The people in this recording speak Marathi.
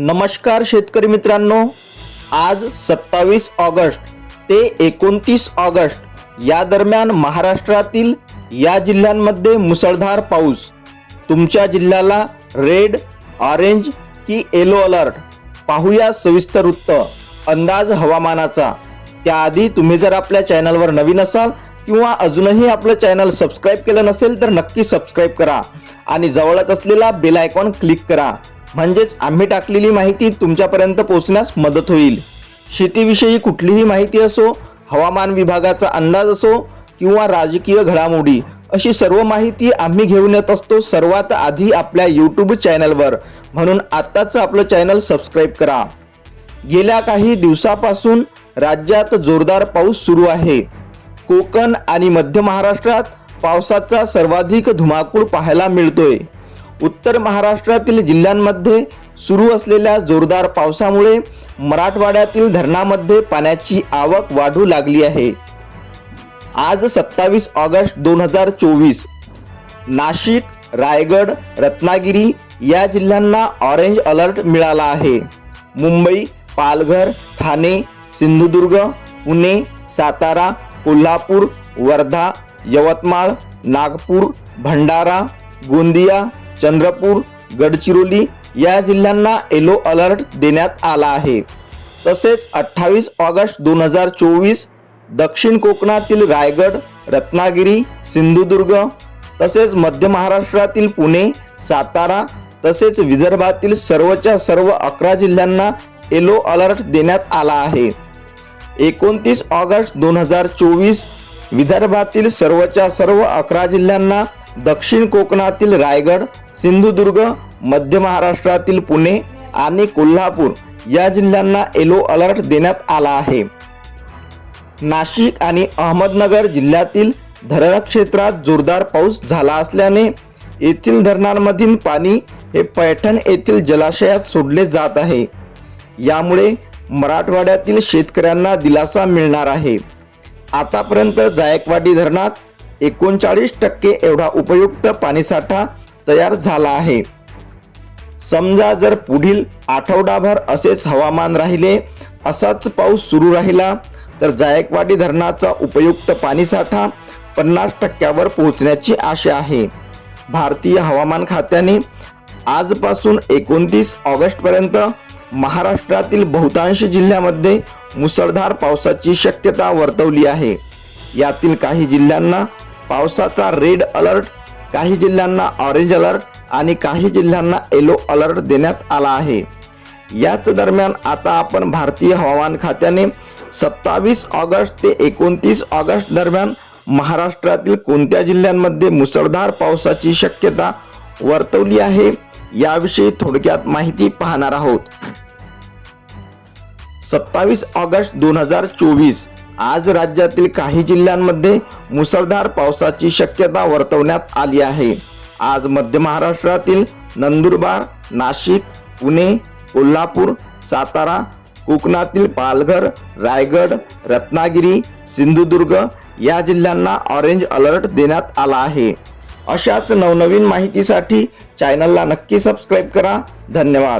नमस्कार शेतकरी मित्रांनो, आज 27 ऑगस्ट ते 29 ऑगस्ट या दरम्यान महाराष्ट्रातील या जिल्ह्यांमध्ये मुसळधार पाऊस। तुमच्या जिल्ह्याला रेड, ऑरेंज की येलो अलर्ट? पाहूया सविस्तर वृत्त अंदाज हवामानाचा। त्याआधी तुम्ही जर आपल्या चॅनलवर नवीन असाल किंवा अजूनही आपलं चॅनल सबस्क्राइब केलं नसेल तर नक्की सबस्क्राइब करा आणि जवळच असलेला बेल आयकॉन क्लिक करा, म्हणजेच आम्ही टाकलेली माहिती तुमच्यापर्यंत पोहोचण्यास मदत होईल। शेतीविषयी कुठलीही माहिती असो, हवामान विभागाचा अंदाज असो किंवा राजकीय घडामोडी, अशी सर्व माहिती आम्ही घेऊन येत असतो सर्वात आधी आपल्या YouTube चॅनलवर, म्हणून आत्ताच आपलं चॅनल सबस्क्राइब करा। गेल्या काही दिवसापासून राज्यात जोरदार पाऊस सुरू आहे। कोकण आणि मध्य महाराष्ट्रात पावसाचा सर्वाधिक धुमाकूळ पाहायला मिळतोय। उत्तर महाराष्ट्रातील जिल्ह्यांमध्ये सुरू असलेल्या जोरदार पावसामुळे मराठवाड्यातील धरणांमध्ये पाण्याची आवक वाढू लागली आहे। आज 27 ऑगस्ट 2024 नाशिक, रायगड, रत्नागिरी या जिल्ह्यांना ऑरेंज अलर्ट मिळाला आहे। मुंबई, पालघर, ठाणे, सिंधुदुर्ग, पुणे, सातारा, कोल्हापूर, वर्धा, यवतमाळ, नागपूर, भंडारा, गोंदिया, चंद्रपूर, गडचिरोली या जिल्ह्यांना येलो अलर्ट देण्यात आला आहे। तसेच 28 ऑगस्ट 2024 दक्षिण कोकणातील रायगड, रत्नागिरी, सिंधुदुर्ग तसेच मध्य महाराष्ट्रातील पुणे, सातारा तसेच विदर्भातील सर्वच्या सर्व 11 जिल्ह्यांना येलो अलर्ट देण्यात आला आहे। 29 ऑगस्ट 2024 विदर्भातील सर्वच्या सर्व 11 जिल्ह्यांना, दक्षिण कोकणातील रायगड, सिंधुदुर्ग, मध्य महाराष्ट्रातील पुणे आणि कोल्हापूर या जिल्ह्यांना येलो अलर्ट देण्यात आला आहे। नाशिक आणि अहमदनगर जिल्ह्यातील धरण क्षेत्रात जोरदार पाऊस झाला असल्याने येथील धरणांमधील पाणी हे पैठण येथील जलाशयात सोडले जात आहे। यामुळे मराठवाड्यातील शेतकऱ्यांना दिलासा मिळणार आहे। आतापर्यंत जायकवाडी धरणात 39% एवढा उपयुक्त पाणीसाठा तयार झाला आहे। समजा जर पुढील आठवडाभर असेच हवामान राहिले, असाच पाऊस सुरू राहिला तर जायकवाडी धरणाचा उपयुक्त पाणीसाठा 50% पोहोचण्याची आशा आहे। भारतीय हवामान खात्याने आजपासून 29 ऑगस्ट पर्यंत महाराष्ट्रातील बहुतांश जिल्ह्यांमध्ये मुसळधार पावसाची शक्यता वर्तवली आहे। यातील काही जिल्ह्यांना पावसाचा रेड अलर्ट, काही जिल्ह्यांना ऑरेंज अलर्ट आणि काही जिल्ह्यांना येलो अलर्ट देण्यात आला आहे। याच दरम्यान आता आपण भारतीय हवामान खात्याने 27 ऑगस्ट ते 29 ऑगस्ट दरम्यान महाराष्ट्रातील कोणत्या जिल्ह्यांमध्ये मुसळधार पावसाची शक्यता वर्तवली आहे याविषयी थोडक्यात माहिती पाहणार आहोत। 27 ऑगस्ट 2024 आज राज्यातील काही जिल्ह्यांमध्ये मुसळधार पावसाची शक्यता वर्तवण्यात आली आहे। आज मध्य महाराष्ट्रातील नंदुरबार, नाशिक, पुणे, कोल्हापूर, सातारा, कोकणातील पालघर, रायगड, रत्नागिरी, सिंधुदुर्ग या जिल्ह्यांना ऑरेंज अलर्ट देण्यात आला आहे। अशाच नवनवीन माहितीसाठी चॅनलला नक्की सबस्क्राइब करा। धन्यवाद।